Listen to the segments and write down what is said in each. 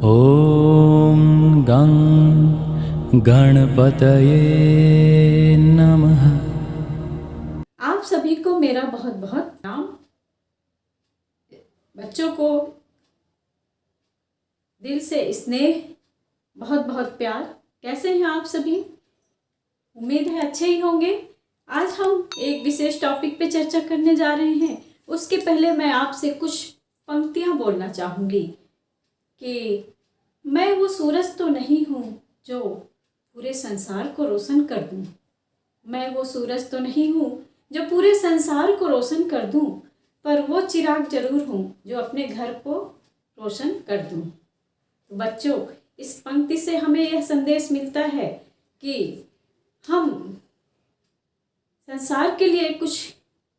ॐ गं गणपतये नमः। आप सभी को मेरा बहुत बहुत प्रणाम। बच्चों को दिल से स्नेह, बहुत बहुत प्यार। कैसे हैं आप सभी? उम्मीद है अच्छे ही होंगे। आज हम एक विशेष टॉपिक पे चर्चा करने जा रहे हैं। उसके पहले मैं आपसे कुछ पंक्तियां बोलना चाहूँगी कि मैं वो सूरज तो नहीं हूँ जो पूरे संसार को रोशन कर दूँ। मैं वो सूरज तो नहीं हूँ जो पूरे संसार को रोशन कर दूँ, पर वो चिराग जरूर हूँ जो अपने घर को रोशन कर दूँ। तो बच्चों, इस पंक्ति से हमें यह संदेश मिलता है कि हम संसार के लिए कुछ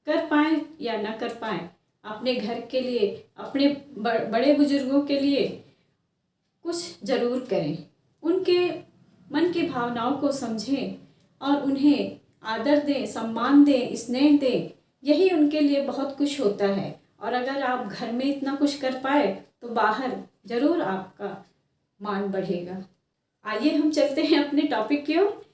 कर पाएँ या ना कर पाएँ, अपने घर के लिए, अपने बड़े बुजुर्गों के लिए कुछ ज़रूर करें। उनके मन की भावनाओं को समझें और उन्हें आदर दें, सम्मान दें, स्नेह दें। यही उनके लिए बहुत कुछ होता है। और अगर आप घर में इतना कुछ कर पाए तो बाहर ज़रूर आपका मान बढ़ेगा। आइए हम चलते हैं अपने टॉपिक की ओर।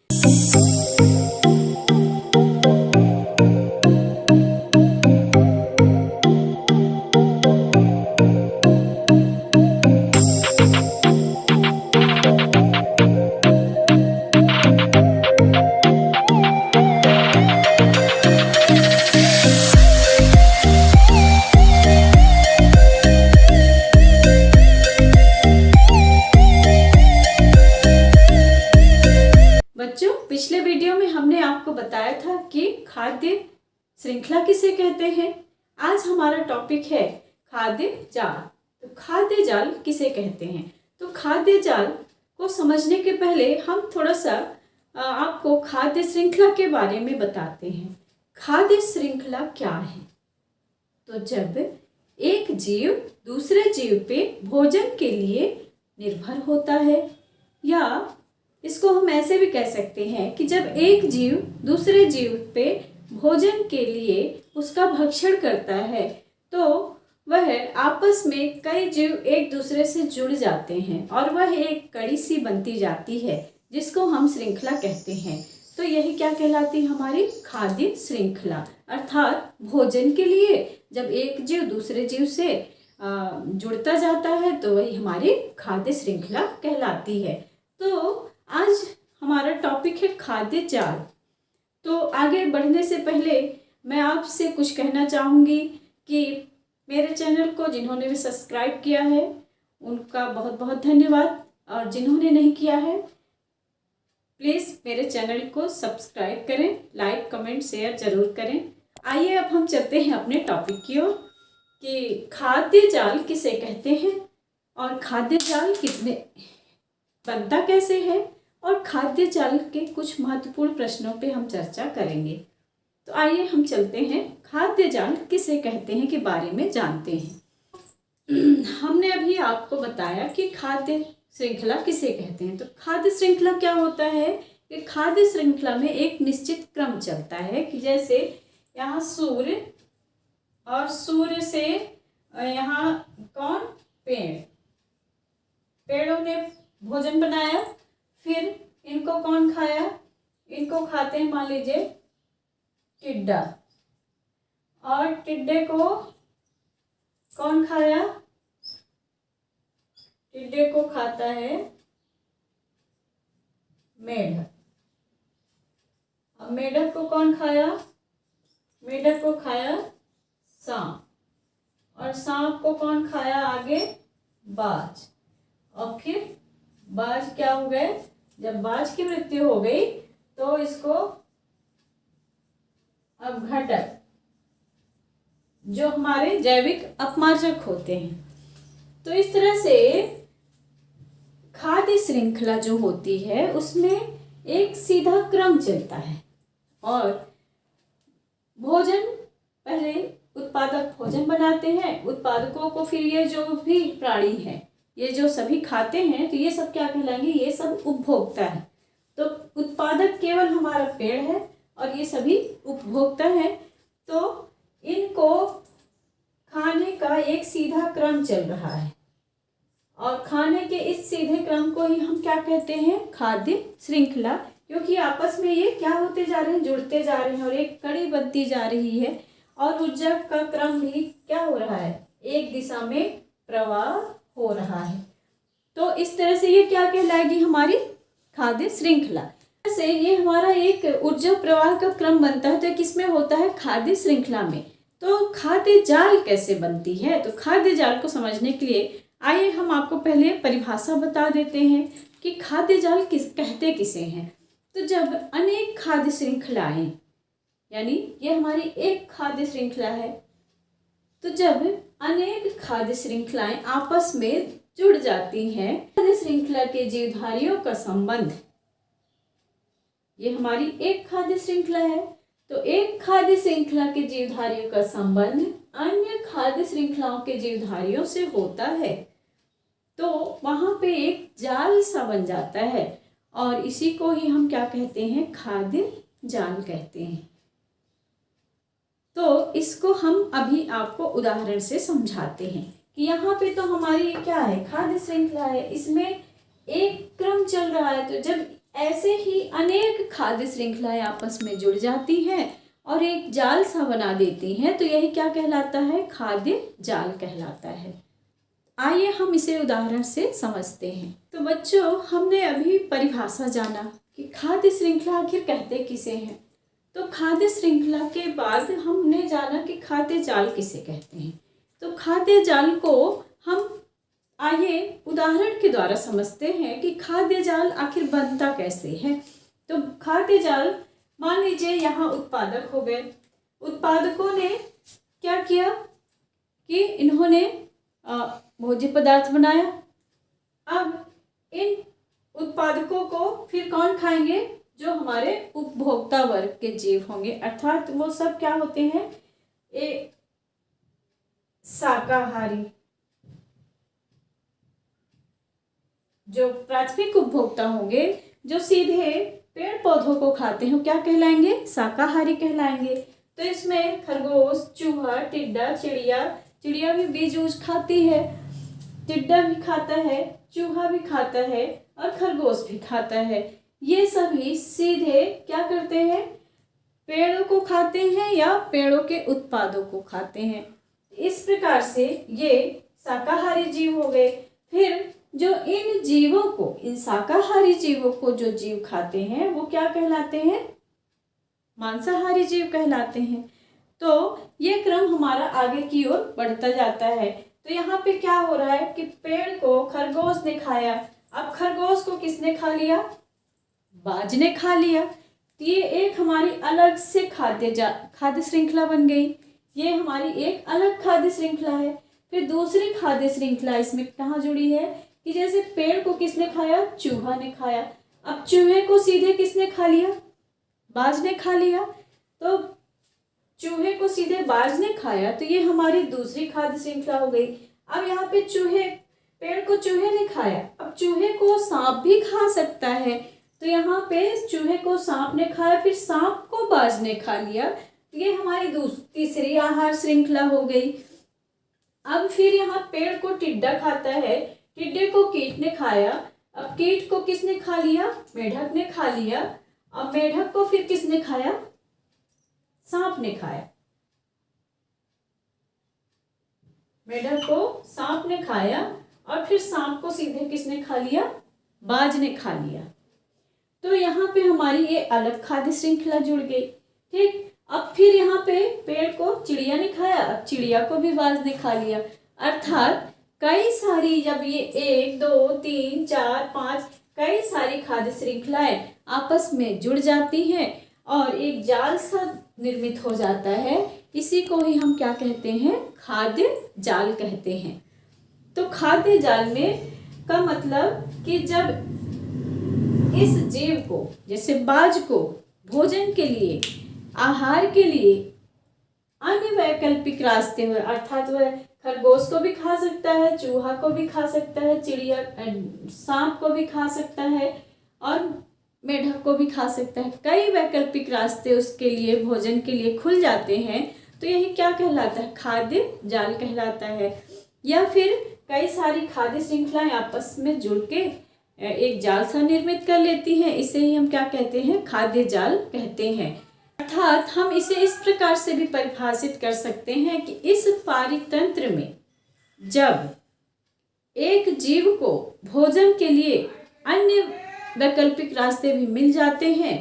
बच्चों, पिछले वीडियो में हमने आपको बताया था कि खाद्य श्रृंखला किसे कहते हैं। आज हमारा टॉपिक है खाद्य जाल। तो खाद्य जाल किसे कहते हैं? तो खाद्य जाल को समझने के पहले हम थोड़ा सा आपको खाद्य श्रृंखला के बारे में बताते हैं। खाद्य श्रृंखला क्या है? तो जब एक जीव दूसरे जीव पे भोजन के लिए निर्भर होता है, या इसको हम ऐसे भी कह सकते हैं कि जब एक जीव दूसरे जीव पे भोजन के लिए उसका भक्षण करता है तो वह आपस में कई जीव एक दूसरे से जुड़ जाते हैं और वह एक कड़ी सी बनती जाती है, जिसको हम श्रृंखला कहते हैं। तो यही क्या कहलाती है? हमारी खाद्य श्रृंखला। अर्थात भोजन के लिए जब एक जीव दूसरे जीव से जुड़ता जाता है तो वही हमारी खाद्य श्रृंखला कहलाती है। तो आज हमारा टॉपिक है खाद्य जाल। तो आगे बढ़ने से पहले मैं आपसे कुछ कहना चाहूँगी कि मेरे चैनल को जिन्होंने भी सब्सक्राइब किया है उनका बहुत बहुत धन्यवाद, और जिन्होंने नहीं किया है प्लीज़ मेरे चैनल को सब्सक्राइब करें, लाइक कमेंट शेयर ज़रूर करें। आइए अब हम चलते हैं अपने टॉपिक की ओर कि खाद्य जाल किसे कहते हैं और खाद्य जाल कितने बनता कैसे है, और खाद्य जाल के कुछ महत्वपूर्ण प्रश्नों पे हम चर्चा करेंगे। तो आइए हम चलते हैं खाद्य जाल किसे कहते हैं के बारे में जानते हैं। हमने अभी आपको बताया कि खाद्य श्रृंखला किसे कहते हैं। तो खाद्य श्रृंखला क्या होता है कि खाद्य श्रृंखला में एक निश्चित क्रम चलता है कि जैसे यहाँ सूर्य, और सूर्य से यहाँ कौन? पेड़। पेड़ों ने भोजन बनाया, फिर इनको कौन खाया? इनको खाते हैं मान लीजिए टिड्डा, और टिड्डे को कौन खाया? टिड्डे को खाता है मेढक। अब मेढक को कौन खाया? मेढक को खाया सांप, और सांप को कौन खाया आगे? बाज। और फिर बाज क्या हो गए? जब बाज की मृत्यु हो गई तो इसको अपघटक, जो हमारे जैविक अपमार्जक होते हैं। तो इस तरह से खाद्य श्रृंखला जो होती है उसमें एक सीधा क्रम चलता है, और भोजन पहले उत्पादक भोजन बनाते हैं, उत्पादकों को फिर ये जो भी प्राणी है ये जो सभी खाते हैं तो ये सब क्या कहलाएंगे? ये सब उपभोक्ता है। तो उत्पादक केवल हमारा पेड़ है और ये सभी उपभोक्ता है। तो इनको खाने का एक सीधा क्रम चल रहा है, और खाने के इस सीधे क्रम को ही हम क्या कहते हैं, खाद्य श्रृंखला, क्योंकि आपस में ये क्या होते जा रहे हैं, जुड़ते जा रहे हैं और एक कड़ी बनती जा रही है और ऊर्जा का क्रम भी क्या हो रहा है, एक दिशा में प्रवाह हो रहा है। तो इस तरह से ये क्या कहलाएगी, हमारी खाद्य श्रृंखला। से ये हमारा एक ऊर्जा प्रवाह का क्रम बनता है, तो किसमें होता है, खाद्य श्रृंखला में। तो खाद्य जाल कैसे बनती है, तो खाद्य जाल को समझने के लिए आइए हम आपको पहले परिभाषा बता देते हैं कि खाद्य जाल कहते किसे हैं। तो जब अनेक खाद्य श्रृंखलाएं, यानी ये हमारी एक खाद्य श्रृंखला है, तो जब अनेक खाद्य श्रृंखलाएं आपस में जुड़ जाती हैं, खाद्य श्रृंखला के जीवधारियों का संबंध, ये हमारी एक खाद्य श्रृंखला है, तो एक खाद्य श्रृंखला के जीवधारियों का संबंध अन्य खाद्य श्रृंखलाओं के जीवधारियों से होता है, तो वहां पे एक जाल सा बन जाता है और इसी को ही हम क्या कहते हैं, खाद्य जाल कहते हैं। तो इसको हम अभी आपको उदाहरण से समझाते हैं कि यहाँ पे तो हमारी ये क्या है, खाद्य श्रृंखला है, इसमें एक क्रम चल रहा है। तो जब ऐसे ही अनेक खाद्य श्रृंखलाएं आपस में जुड़ जाती हैं और एक जाल सा बना देती हैं, तो यही क्या कहलाता है, खाद्य जाल कहलाता है। आइए हम इसे उदाहरण से समझते हैं। तो बच्चों, हमने अभी परिभाषा जाना कि खाद्य श्रृंखला आखिर कहते किसे हैं। तो खाद्य श्रृंखला के बाद हमने जाना कि खाद्य जाल किसे कहते हैं। तो खाद्य जाल को हम आइए उदाहरण के द्वारा समझते हैं कि खाद्य जाल आखिर बनता कैसे है। तो खाद्य जाल, मान लीजिए यहाँ उत्पादक हो गए, उत्पादकों ने क्या किया कि इन्होंने भोज्य पदार्थ बनाया। अब इन उत्पादकों को फिर कौन खाएंगे, जो हमारे उपभोक्ता वर्ग के जीव होंगे, अर्थात वो सब क्या होते हैं, शाकाहारी। जो प्राथमिक उपभोक्ता होंगे, जो सीधे पेड़ पौधों को खाते हैं, क्या कहलाएंगे, शाकाहारी कहलाएंगे। तो इसमें खरगोश, चूहा, टिड्डा, चिड़िया भी बीज उज खाती है, टिड्डा भी खाता है, चूहा भी खाता है और खरगोश भी खाता है। ये सभी सीधे क्या करते हैं, पेड़ों को खाते हैं या पेड़ों के उत्पादों को खाते हैं। इस प्रकार से ये शाकाहारी जीव हो गए। फिर जो इन जीवों को, इन शाकाहारी जीवों को जो जीव खाते हैं, वो क्या कहलाते हैं, मांसाहारी जीव कहलाते हैं। तो ये क्रम हमारा आगे की ओर बढ़ता जाता है। तो यहाँ पे क्या हो रहा है कि पेड़ को खरगोश ने खाया। अब खरगोश को किसने खा लिया, बाज ने खा लिया। तो ये एक हमारी अलग से खाद्य श्रृंखला बन गई। ये हमारी एक अलग खाद्य श्रृंखला है। फिर दूसरी खाद्य श्रृंखला इसमें कहाँ जुड़ी है कि जैसे पेड़ को किसने खाया, चूहा ने खाया। अब चूहे को सीधे किसने खा लिया, बाज ने खा लिया। तो चूहे को सीधे बाज ने खाया, तो ये हमारी दूसरी खाद्य श्रृंखला हो गई। अब यहाँ पे पेड़ को चूहे ने खाया, अब चूहे को सांप भी खा सकता है। तो यहाँ पे चूहे को सांप ने खाया, फिर सांप को बाज ने खा लिया। तो ये हमारी तीसरी आहार श्रृंखला हो गई। अब फिर यहाँ पेड़ को टिड्डा खाता है, टिड्डे को कीट ने खाया। अब कीट को किसने खा लिया, मेढक ने खा लिया। अब मेढक को फिर किसने खाया, सांप ने खाया। मेढक को सांप ने खाया और फिर सांप को सीधे किसने खा लिया, बाज ने खा लिया। तो यहाँ पे हमारी ये अलग खाद्य श्रृंखला जुड़ गई। ठीक, अब फिर यहाँ पे पेड़ को चिड़िया ने खाया, अब चिड़िया को भी बाज ने खा लिया। अर्थात कई सारी, जब ये 1 2 3 4 5 कई सारी खाद्य श्रृंखलाएं आपस में जुड़ जाती हैं और एक जाल सा निर्मित हो जाता है। इसी को ही हम क्या कहते हैं, खाद्य जाल कहते हैं। तो खाद्य जाल में का मतलब कि जब इस जीव को, जैसे बाज को भोजन के लिए, आहार के लिए अन्य वैकल्पिक रास्ते हुए, अर्थात वह खरगोश को भी खा सकता है, चूहा को भी खा सकता है, सांप को भी खा सकता है और मेढक को भी खा सकता है। कई वैकल्पिक रास्ते उसके लिए, भोजन के लिए खुल जाते हैं। तो यही क्या कहलाता है, खाद्य जाल कहलाता है। या फिर कई सारी खाद्य श्रृंखलाएं आपस में जुड़ के एक जाल सा निर्मित कर लेती हैं। इसे ही हम क्या कहते हैं, खाद्य जाल कहते हैं। अर्थात हम इसे इस प्रकार से भी परिभाषित कर सकते हैं कि इस पारितंत्र में जब एक जीव को भोजन के लिए अन्य वैकल्पिक रास्ते भी मिल जाते हैं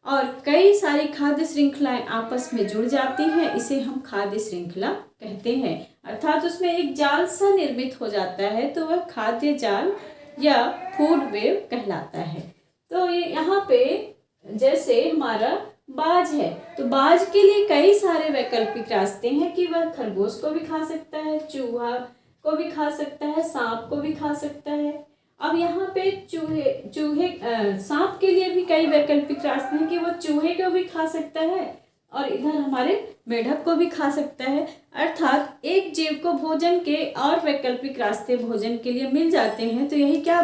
और कई सारी खाद्य श्रृंखलाएं आपस में जुड़ जाती हैं, इसे हम खाद्य श्रृंखला कहते हैं। अर्थात उसमें एक जाल सा निर्मित हो जाता है, तो वह खाद्य जाल या फूड वेब कहलाता है। तो ये यहाँ पे जैसे हमारा बाज है, तो बाज के लिए कई सारे वैकल्पिक रास्ते हैं कि वह खरगोश को भी खा सकता है, चूहा को भी खा सकता है, सांप को भी खा सकता है। अब यहाँ पे चूहे सांप के लिए भी कई वैकल्पिक रास्ते हैं कि वो चूहे को भी खा सकता है और इधर हमारे मेढक को भी खा सकता है। अर्थात एक जीव को भोजन के और वैकल्पिक रास्ते भोजन के लिए मिल जाते हैं, तो यही क्या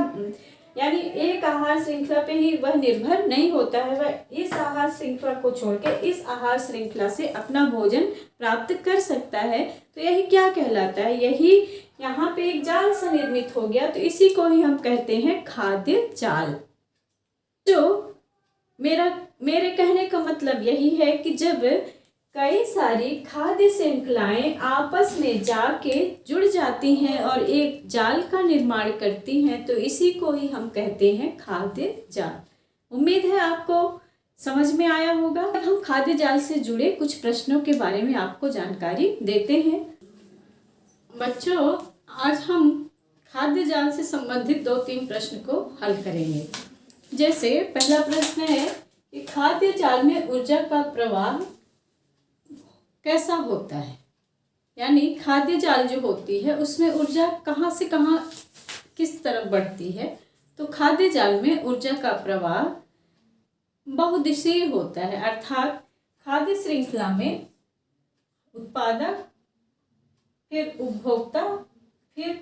यानी एक आहार श्रृंखला पे ही वह निर्भर नहीं होता है, वह इस आहार श्रृंखला को छोड़ के इस आहार श्रृंखला से अपना भोजन प्राप्त कर सकता है। तो यही क्या कहलाता है, यही यहाँ पे एक जाल सा निर्मित हो गया, तो इसी को ही हम कहते हैं खाद्य जाल। जो मेरे कहने का मतलब यही है कि जब कई सारी खाद्य श्रृंखलाएं आपस में जाके जुड़ जाती हैं और एक जाल का निर्माण करती हैं, तो इसी को ही हम कहते हैं खाद्य जाल। उम्मीद है आपको समझ में आया होगा। हम खाद्य जाल से जुड़े कुछ प्रश्नों के बारे में आपको जानकारी देते हैं। बच्चों, आज हम खाद्य जाल से संबंधित 2-3 प्रश्न को हल करेंगे। जैसे पहला प्रश्न है कि खाद्य जाल में ऊर्जा का प्रवाह कैसा होता है, यानी खाद्य जाल जो होती है उसमें ऊर्जा कहाँ से कहाँ किस तरफ बढ़ती है। तो खाद्य जाल में ऊर्जा का प्रवाह बहुदिशीय होता है। अर्थात खाद्य श्रृंखला में उत्पादक, फिर उपभोक्ता, फिर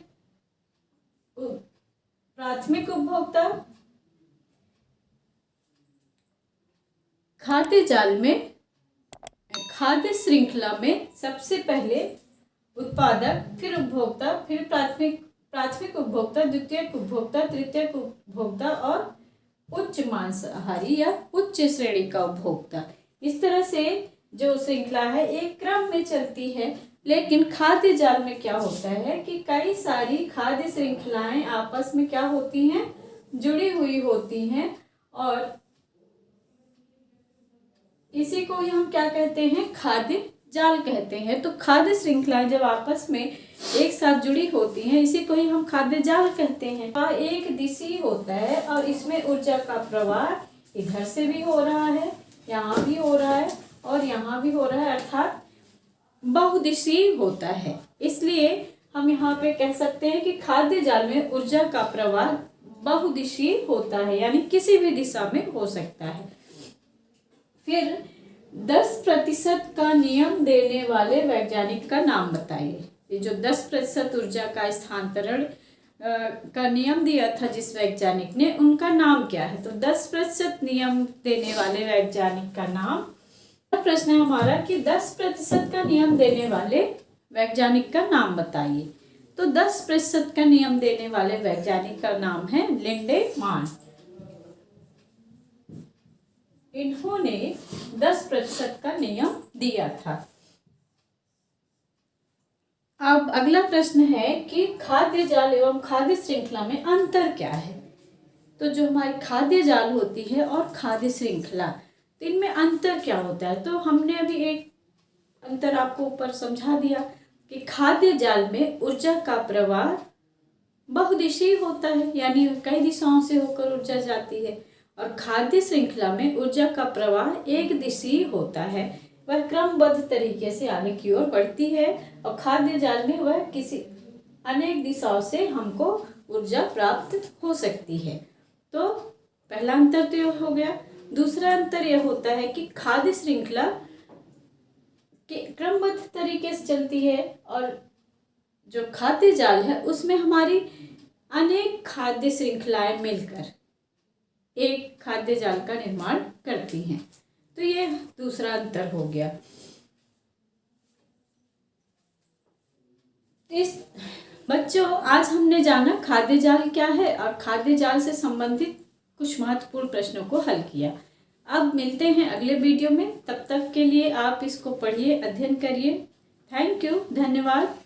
प्राथमिक उपभोक्ता। खाद्य श्रृंखला में सबसे पहले उत्पादक, फिर उपभोक्ता, फिर प्राथमिक उपभोक्ता, द्वितीयक उपभोक्ता, तृतीयक उपभोक्ता और उच्च मांसाहारी या उच्च श्रेणी का उपभोक्ता। इस तरह से जो श्रृंखला है एक क्रम में चलती है। लेकिन खाद्य जाल में क्या होता है कि कई सारी खाद्य श्रृंखलाएं आपस में क्या होती हैं, जुड़ी हुई होती हैं और इसी को ही हम क्या कहते हैं, खाद्य जाल कहते हैं। तो खाद्य श्रृंखलाएं जब आपस में एक साथ जुड़ी होती हैं, इसी को ही हम खाद्य जाल कहते हैं। वह एक दिशीय होता है और इसमें ऊर्जा का प्रवाह इधर से भी हो रहा है, यहाँ भी हो रहा है और यहाँ भी हो रहा है, अर्थात बहुदिशीय होता है। इसलिए हम यहाँ पे कह सकते हैं कि खाद्य जाल में ऊर्जा का प्रवाह बहुदिशीय होता है, यानी किसी भी दिशा में हो सकता है। फिर 10% का नियम देने वाले वैज्ञानिक का नाम बताइए। ये जो 10% ऊर्जा का स्थानांतरण का नियम दिया था जिस वैज्ञानिक ने, उनका नाम क्या है। तो 10% नियम देने वाले वैज्ञानिक का नाम। प्रश्न है हमारा कि 10% का नियम देने वाले वैज्ञानिक का नाम बताइए। तो 10% का नियम देने वाले वैज्ञानिक का नाम है लिंडेमान। इन्होंने 10% का नियम दिया था। अब अगला प्रश्न है कि खाद्य जाल एवं खाद्य श्रृंखला में अंतर क्या है। तो जो हमारी खाद्य जाल होती है और खाद्य श्रृंखला, तो इनमें अंतर क्या होता है। तो हमने अभी एक अंतर आपको ऊपर समझा दिया कि खाद्य जाल में ऊर्जा का प्रवाह बहुदिशीय होता है, यानी कई दिशाओं से होकर ऊर्जा जाती है, और खाद्य श्रृंखला में ऊर्जा का प्रवाह एक दिशीय होता है, वह क्रमबद्ध तरीके से आगे की ओर बढ़ती है। और खाद्य जाल में वह किसी अनेक दिशाओं से हमको ऊर्जा प्राप्त हो सकती है। तो पहला अंतर तो यह हो गया। दूसरा अंतर यह होता है कि खाद्य श्रृंखला के क्रमबद्ध तरीके से चलती है और जो खाद्य जाल है उसमें हमारी अनेक खाद्य श्रृंखलाएं मिलकर एक खाद्य जाल का निर्माण करती हैं। तो ये दूसरा अंतर हो गया। इस बच्चों, आज हमने जाना खाद्य जाल क्या है और खाद्य जाल से संबंधित कुछ महत्वपूर्ण प्रश्नों को हल किया। अब मिलते हैं अगले वीडियो में। तब तक के लिए आप इसको पढ़िए, अध्ययन करिए। थैंक यू, धन्यवाद।